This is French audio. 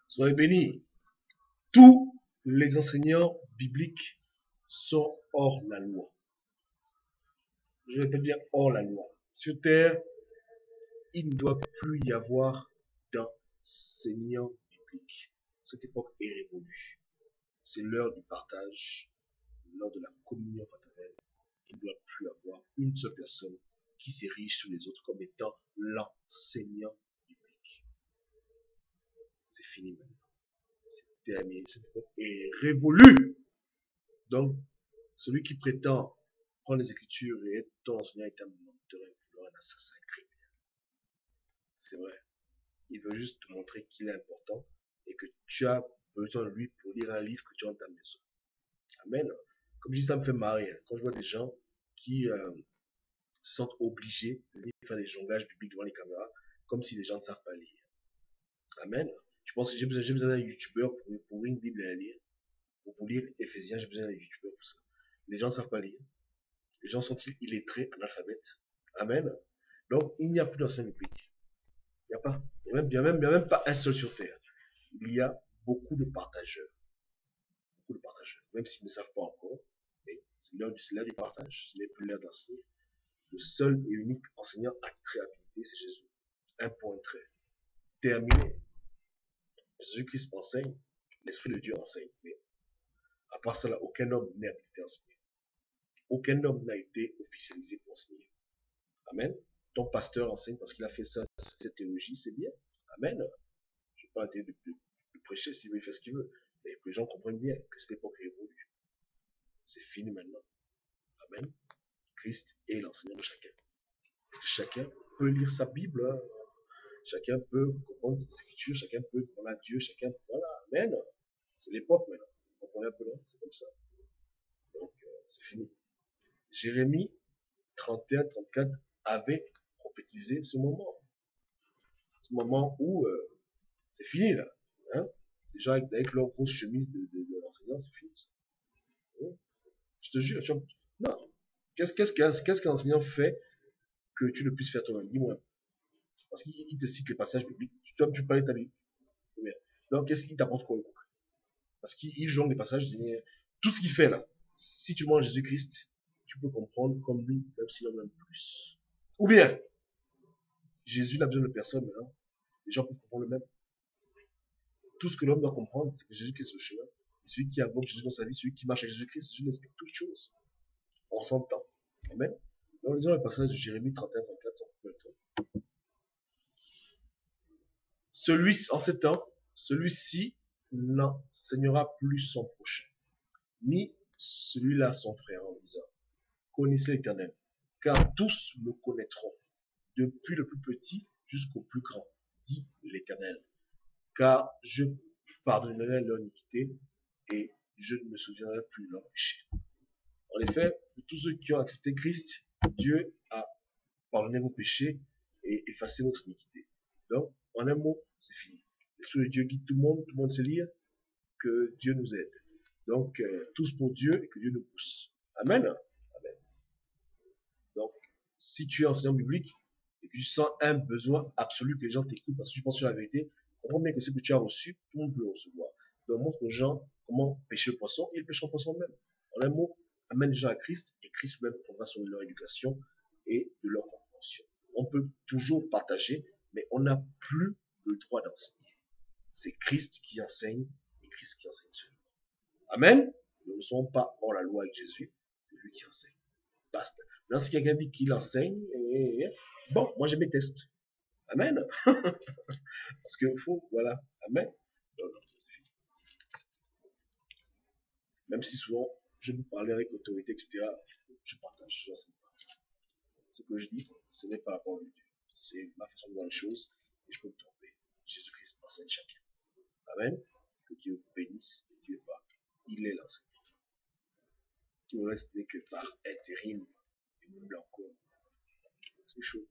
Soyez bénis. Tous les enseignants bibliques sont hors la loi. Je répète bien hors la loi. Sur terre, il ne doit plus y avoir d'enseignants bibliques. Cette époque est révolue. C'est l'heure du partage, l'heure de la communion fraternelle. Il ne doit plus avoir une seule personne qui s'érige sur les autres comme étant l'enseignant biblique. C'est fini maintenant. C'est terminé. Cette époque est révolue. Donc, celui qui prétend prendre les Écritures et être ton enseignant est un menteur, un assassin criminel. C'est vrai. Il veut juste te montrer qu'il est important et que tu as besoin de lui pour lire un livre que tu as dans ta maison. Amen. Comme je dis, ça me fait marrer. Quand je vois des gens qui se sentent obligés de faire des jonglages bibliques devant les caméras, comme si les gens ne savent pas lire. Amen. Je pense que j'ai besoin d'un youtubeur pour une Bible à lire. Pour lire Éphésiens, j'ai besoin d'un youtubeur pour ça. Les gens ne savent pas lire. Les gens sont-ils illettrés, analphabètes? Amen. Donc, il n'y a plus d'enseignants bibliques. Il n'y a pas. Il n'y a même pas un seul sur terre. Il y a beaucoup de partageurs. Beaucoup de partageurs. Même s'ils ne savent pas encore. Mais c'est l'heure du partage. Ce n'est plus l'heure d'enseigner. Le seul et unique enseignant attitré à habilité, c'est Jésus. Un point trait. Terminé. Jésus-Christ enseigne. L'Esprit de Dieu enseigne. Mais à part ça, là, aucun homme n'est habilité à enseigner. Aucun homme n'a été officialisé pour enseigner. Amen. Ton pasteur enseigne parce qu'il a fait ça, cette théologie, c'est bien. Amen. Je ne vais pas arrêter de prêcher s'il veut faire ce qu'il veut. Mais que les gens comprennent bien que cette époque est évolue. C'est fini maintenant. Amen. Christ est l'enseignant de chacun. Parce que chacun peut lire sa Bible. Hein. Chacun peut comprendre ses écritures. Chacun peut parler à Dieu. Chacun. Voilà. Amen. C'est l'époque maintenant. Vous comprenez un peu là? C'est comme ça. Donc, c'est fini. Jérémie 31-34 avait prophétisé ce moment. Ce moment où c'est fini là. Hein? Les gens avec leur grosse chemise de l'enseignant, c'est fini. Hein? Je te jure, tu vois, non. Qu'est-ce qu'un enseignant fait que tu ne puisses faire toi-même? Dis-moi. Parce qu'il te cite les passages bibliques. Toi, tu parlais de ta Bible. Donc, qu'est-ce qu'il t'apporte quoi? Parce qu'il jongle les passages. Tout ce qu'il fait là, si tu manges Jésus-Christ, tu peux comprendre comme lui, même s'il en a plus. Ou bien, Jésus n'a besoin de personne maintenant. Les gens peuvent comprendre le même. Tout ce que l'homme doit comprendre, c'est que Jésus-Christ est le chemin. Et celui qui invoque Jésus dans sa vie, celui qui marche avec Jésus-Christ, Jésus explique toutes choses. On s'entend. Amen. Donc, lisons le passage de Jérémie 31-34. En ces temps, celui-ci n'enseignera plus son prochain, ni celui-là son frère, en disant, connaissez l'Éternel, car tous me connaîtront, depuis le plus petit jusqu'au plus grand, dit l'Éternel, car je pardonnerai leur iniquité et je ne me souviendrai plus de leur péché. En effet, pour tous ceux qui ont accepté Christ, Dieu a pardonné vos péchés et effacé votre iniquité. Donc, en un mot, c'est fini. L'Esprit de Dieu guide tout le monde sait lire, que Dieu nous aide. Donc, tous pour Dieu et que Dieu nous pousse. Amen. Amen. Donc, si tu es enseignant biblique et que tu sens un besoin absolu que les gens t'écoutent parce que tu penses sur la vérité, comprends bien que ce que tu as reçu, tout le monde peut le recevoir. Donc, montre aux gens comment pêcher le poisson et ils pêcheront le poisson même. En un mot, amène les gens à Christ et Christ même prendra soin de leur éducation et de leur compréhension. On peut toujours partager, mais on n'a plus le droit d'enseigner. C'est Christ qui enseigne et Christ qui enseigne seulement. Amen. Nous ne sommes pas hors la loi avec Jésus, c'est lui qui enseigne. Basta. Maintenant, si quelqu'un dit qu'il enseigne, bon, moi je mes tests. Amen. Parce qu'il faut, voilà. Amen. Non, non, c'est fini. Même si souvent, je vous parlais avec autorité, etc., je partage. Ce que je dis, ce n'est pas la parole de Dieu. C'est ma façon de voir les choses et je peux me tromper. Jésus-Christ enseigne chacun. Amen. Que Dieu vous bénisse et Dieu pas. Il est l'enseignant. Tout le reste n'est que par intérim et même là encore. C'est chaud.